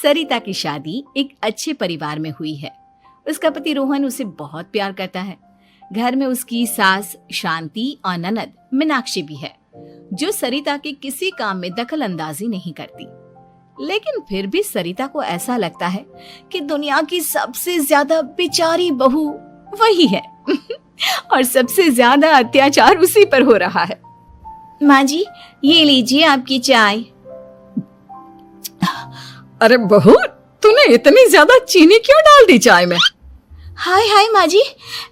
सरिता की शादी एक अच्छे परिवार में हुई है। उसका पति रोहन उसे बहुत प्यार करता है। घर में उसकी सास शांति और ननद मीनाक्षी भी है, जो सरिता के किसी काम में दखल अंदाजी नहीं करती। लेकिन फिर भी सरिता को ऐसा लगता है कि दुनिया की सबसे ज्यादा बेचारी बहू वही है और सबसे ज्यादा अत्याचार उसी पर हो रहा है। माँ जी, ये लीजिए आपकी चाय। अरे बहू, तूने इतनी ज्यादा चीनी क्यों डाल दी चाय में? हाय हाय माँ जी,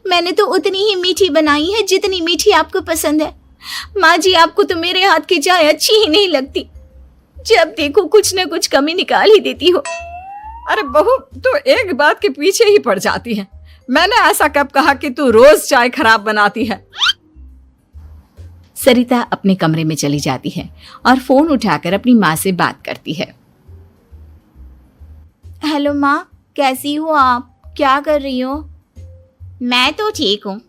मैंने तो उतनी ही मीठी बनाई है जितनी मीठी आपको पसंद है। माँ जी, आपको तो मेरे हाथ की चाय अच्छी ही नहीं लगती। जब देखो कुछ न कुछ कमी निकाल ही देती हो। अरे बहू, तू एक बात के पीछे ही पड़ जाती है। मैंने ऐसा कब कहा कि तू रोज चाय खराब बनाती है? सरिता अपने कमरे में चली जाती है और फोन उठाकर अपनी माँ से बात करती है। हेलो माँ, कैसी हो आप? क्या कर रही हो? मैं तो ठीक हूँ,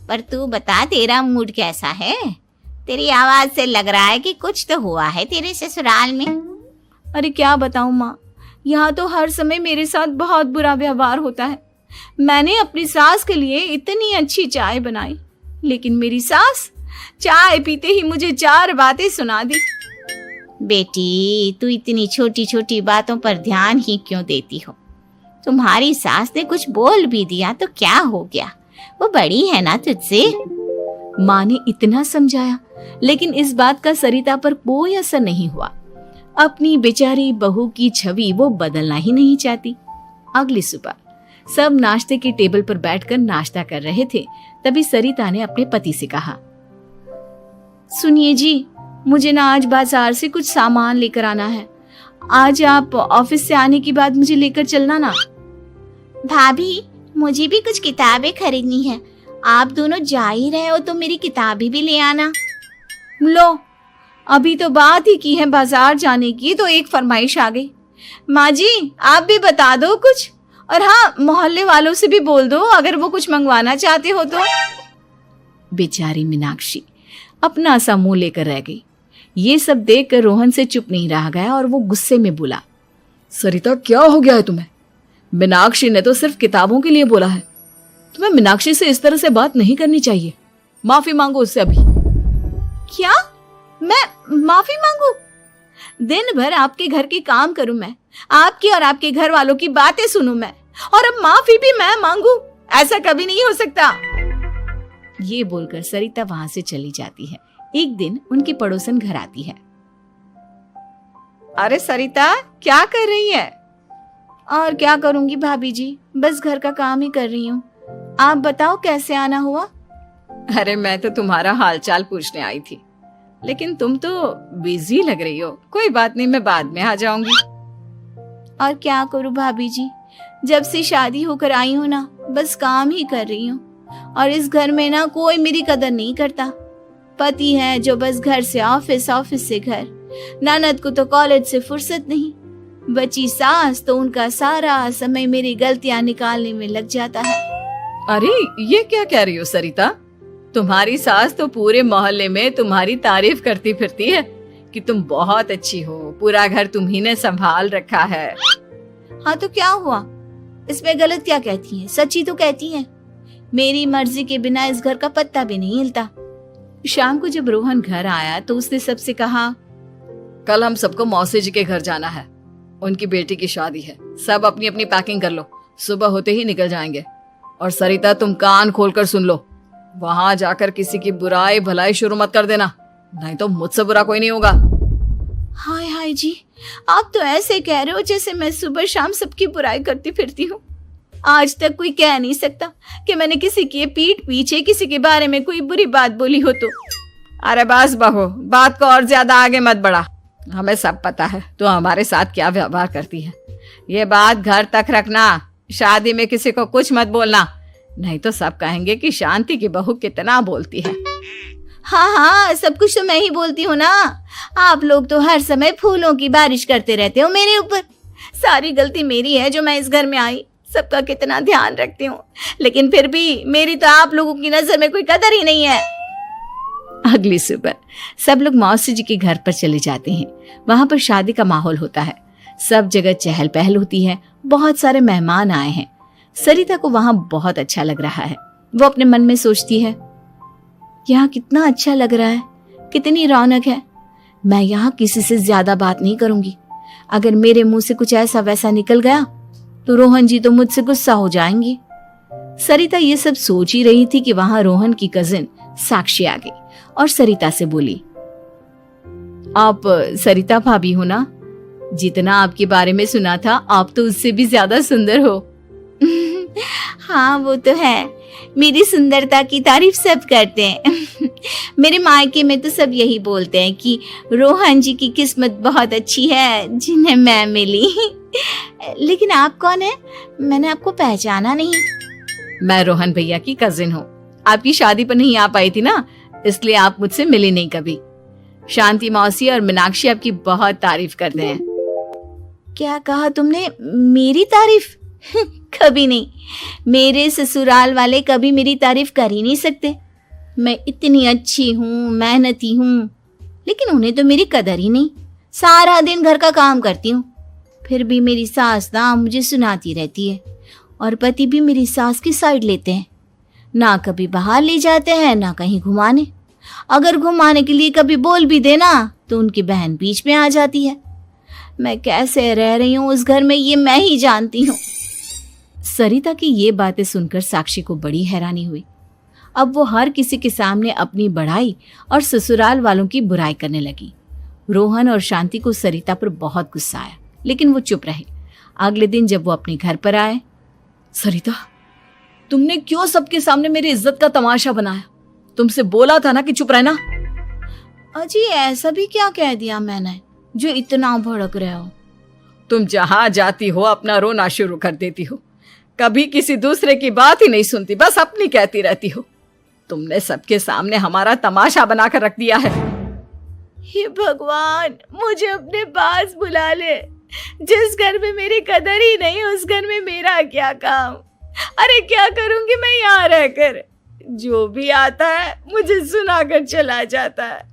पर तू बता, तेरा मूड कैसा है? तेरी आवाज से लग रहा है कि कुछ तो हुआ है तेरे ससुराल में। अरे क्या बताऊँ माँ, यहाँ तो हर समय मेरे साथ बहुत बुरा व्यवहार होता है। मैंने अपनी सास के लिए इतनी अच्छी चाय बनाई, लेकिन मेरी सास चाय पीते ही मुझे 4 बातें सुना दी। बेटी, तू इतनी छोटी छोटी बातों पर ध्यान ही क्यों देती हो? तुम्हारी सास ने कुछ बोल भी दिया तो क्या हो गया, वो बड़ी है ना तुझसे। माँ ने इतना समझाया, लेकिन इस बात का सरिता पर कोई असर नहीं हुआ। अपनी बेचारी बहू की छवि वो बदलना ही नहीं चाहती। अगली सुबह सब नाश्ते की टेबल पर बैठकर नाश्ता कर रहे थे, तभी सरिता ने अपने पति से कहा, सुनिए जी, मुझे ना आज बाजार से कुछ सामान लेकर आना है। आज आप ऑफिस से आने के बाद मुझे लेकर चलना ना। भाभी, मुझे भी कुछ किताबें खरीदनी है। आप दोनों जा ही रहे हो तो मेरी किताबें भी ले आना। लो, अभी तो बात ही की है बाजार जाने की, तो एक फरमाइश आ गई। माँ जी, आप भी बता दो कुछ, और हाँ, मोहल्ले वालों से भी बोल दो अगर वो कुछ मंगवाना चाहते हो तो। बेचारी मीनाक्षी अपना सा मुंह लेकर रह गई। ये सब देखकर रोहन से चुप नहीं रह गया और वो गुस्से में बोला, सरिता, क्या हो गया है तुम्हें? मीनाक्षी ने तो सिर्फ किताबों के लिए बोला है। तुम्हें मीनाक्षी से इस तरह से बात नहीं करनी चाहिए। माफी मांगो उससे अभी। क्या? मैं माफी मांगू? दिन भर आपके घर के काम करूं मैं, आपकी और आपके घर वालों की बातें सुनूं मैं, और अब माफी भी मैं मांगू? ऐसा कभी नहीं हो सकता। ये बोलकर सरिता वहां से चली जाती है। एक दिन उनकी पड़ोसन घर आती है। अरे सरिता, क्या कर रही है? और क्या करूंगी भाभी जी, बस घर का काम ही कर रही हूँ। आप बताओ कैसे आना हुआ? अरे मैं तो तुम्हारा हालचाल पूछने आई थी, लेकिन तुम तो बिजी लग रही हो। कोई बात नहीं, मैं बाद में आ जाऊंगी। और क्या करूं भाभी जी, जब से शादी होकर आई हूँ ना, बस काम ही कर रही हूँ। और इस घर में ना कोई मेरी कदर नहीं करता। पति है जो बस घर से ऑफिस, ऑफिस से घर। ननद को तो कॉलेज से फुर्सत नहीं। बची सास तो उनका सारा समय मेरी गलतियां निकालने में लग जाता है। अरे ये क्या कह रही हो सरिता? तुम्हारी सास तो पूरे मोहल्ले में तुम्हारी तारीफ करती फिरती है कि तुम बहुत अच्छी हो, पूरा घर तुम्ही ने संभाल रखा है। हाँ तो क्या हुआ, इसमें गलत क्या कहती हैं? सच्ची तो कहती हैं। मेरी मर्जी के बिना इस घर का पत्ता भी नहीं हिलता। शाम को जब रोहन घर आया तो उसने सबसे कहा, कल हम सबको मौसी जी के घर जाना है। उनकी बेटी की शादी है। सब अपनी अपनी पैकिंग कर लो, सुबह होते ही निकल जाएंगे। और सरिता, तुम कान खोलकर सुन लो, वहां जाकर किसी की बुराई भलाई शुरू मत कर देना, नहीं तो मुझसे बुरा कोई नहीं होगा। हाय हाय जी, आप तो ऐसे कह रहे हो जैसे मैं सुबह शाम सबकी बुराई करती फिरती हूँ। आज तक कोई कह नहीं सकता कि मैंने किसी की पीठ पीछे किसी के बारे में कोई बुरी बात बोली हो तो। अरे बस बहू, बात को और ज्यादा आगे मत बढ़ा। हमें सब पता है तो हमारे साथ क्या व्यवहार करती है। ये बात घर तक रखना, शादी में किसी को कुछ मत बोलना, नहीं तो सब कहेंगे कि शांति की बहू कितना बोलती है। हाँ हाँ, सब कुछ तो मैं ही बोलती हूँ ना। आप लोग तो हर समय फूलों की बारिश करते रहते हो मेरे ऊपर। सारी गलती मेरी है जो मैं इस घर में आई। सबका कितना ध्यान रखती हूँ, लेकिन फिर भी मेरी तो आप लोगों की नजर में कोई कदर ही नहीं है। अगली सुबह सब लोग मौसी जी के घर पर चले जाते हैं। वहां पर शादी का माहौल होता है। सब जगह चहल पहल होती है, बहुत सारे मेहमान आए हैं। सरिता को वहां बहुत अच्छा लग रहा है। वो अपने मन में सोचती है, यहाँ कितना अच्छा लग रहा है, कितनी रौनक है। मैं यहाँ किसी से ज्यादा बात नहीं करूंगी। अगर मेरे मुंह से कुछ ऐसा वैसा निकल गया तो रोहन जी तो मुझसे गुस्सा हो जाएंगी। सरिता ये सब सोच ही रही थी कि वहां रोहन की कजिन साक्षी आ गई और सरिता से बोली, आप सरिता भाभी हो ना? जितना आपके बारे में सुना था, आप तो उससे भी ज्यादा सुंदर हो। हाँ वो तो है, मेरी सुंदरता की तारीफ सब करते हैं। मेरे मायके में तो सब यही बोलते हैं कि रोहन जी की किस्मत बहुत अच्छी है जिन्हें मैं मिली। लेकिन आप कौन है? मैंने आपको पहचाना नहीं। मैं रोहन भैया की कजिन हूँ। आपकी शादी पर नहीं आ पाई थी ना, इसलिए आप मुझसे मिली नहीं कभी। शांति मौसी और मीनाक्षी आपकी बहुत तारीफ करते हैं। क्या कहा तुमने? मेरी तारीफ? कभी नहीं। मेरे ससुराल वाले कभी मेरी तारीफ कर ही नहीं सकते। मैं इतनी अच्छी हूँ, मेहनती हूँ, लेकिन उन्हें तो मेरी कदर ही नहीं। सारा दिन घर का काम करती हूँ, फिर भी मेरी सास ना मुझे सुनाती रहती है, और पति भी मेरी सास की साइड लेते हैं। ना कभी बाहर ले जाते हैं, ना कहीं घुमाने। अगर घुमाने के लिए कभी बोल भी देना तो उनकी बहन बीच में आ जाती है। मैं कैसे रह रही हूँ उस घर में, ये मैं ही जानती हूँ। सरिता की ये बातें सुनकर साक्षी को बड़ी हैरानी हुई। अब वो हर किसी के सामने अपनी बढ़ाई और ससुराल वालों की बुराई करने लगी। रोहन और शांति को सरिता पर बहुत गुस्सा आया, लेकिन वो चुप रहे। अगले दिन जब वो अपने घर पर आए, सरिता, तुमने क्यों सबके सामने मेरी इज्जत का तमाशा बनाया? तुमसे बोला था ना कि चुप रहना। अजी ऐसा भी क्या कह दिया मैंने जो इतना भड़क रहे हो? तुम जहां जाती हो अपना रोना शुरू कर देती हो, कभी किसी दूसरे की बात ही नहीं सुनती, बस अपनी कहती रहती हो। तुमने सबके सामने हमारा तमाशा बनाकर रख दिया है। हे भगवान, मुझे अपने पास बुला ले। जिस घर में मेरी कदर ही नहीं, उस घर में मेरा क्या काम? अरे क्या करूंगी मैं यहाँ रहकर? जो भी आता है मुझे सुनाकर चला जाता है।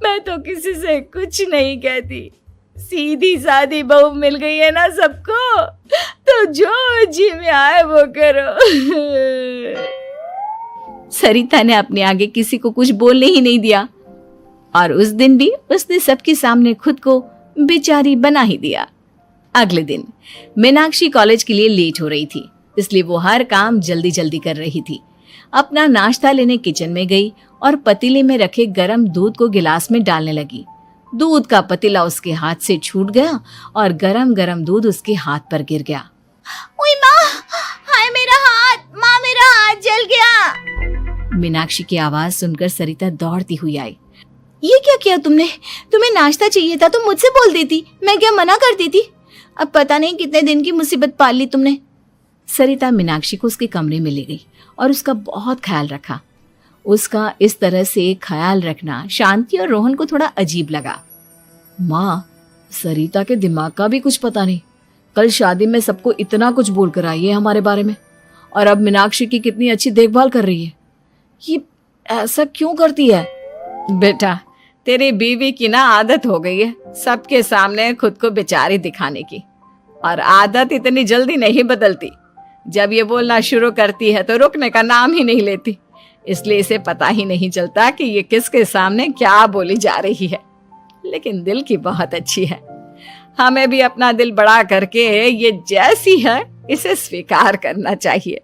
मैं तो किसी से कुछ नहीं कहती। सीधी सादी बहू मिल गई है ना सबको, तो जो जी में आए वो करो। सरिता ने अपने आगे किसी को कुछ बोलने ही नहीं दिया, और उस दिन भी उसने सबके सामने खुद को बेचारी बना ही दिया। अगले दिन मीनाक्षी कॉलेज के लिए लेट हो रही थी, इसलिए वो हर काम जल्दी जल्दी कर रही थी। अपना नाश्ता लेने किचन में गई और पतीले में रखे गरम दूध को गिलास में डालने लगी। दूध का पतीला उसके हाथ से छूट गया और गरम गरम दूध उसके हाथ पर गिर गया। ओए माँ, हाय मेरा हाथ, माँ मेरा हाथ जल गया। मीनाक्षी की आवाज सुनकर सरिता दौड़ती हुई आई। ये क्या किया तुमने? तुम्हें नाश्ता चाहिए था तो मुझसे बोल देती, मैं क्या मना करती थी? अब पता नहीं कितने दिन की मुसीबत पाल ली तुमने। सरिता मीनाक्षी को उसके कमरे में ले गई और उसका बहुत ख्याल रखा। उसका इस तरह से ख्याल रखना शांति और रोहन को थोड़ा अजीब लगा। माँ, सरिता के दिमाग का भी कुछ पता नहीं। कल शादी में सबको इतना कुछ बोल कर आई है हमारे बारे में, और अब मीनाक्षी की कितनी अच्छी देखभाल कर रही है। ये ऐसा क्यों करती है? बेटा, तेरी बीवी की ना आदत हो गई है सबके सामने खुद को बेचारी दिखाने की, और आदत इतनी जल्दी नहीं बदलती। जब ये बोलना शुरू करती है तो रुकने का नाम ही नहीं लेती, इसलिए इसे पता ही नहीं चलता कि ये किसके सामने क्या बोली जा रही है। लेकिन दिल की बहुत अच्छी है। हमें भी अपना दिल बड़ा करके ये जैसी है इसे स्वीकार करना चाहिए।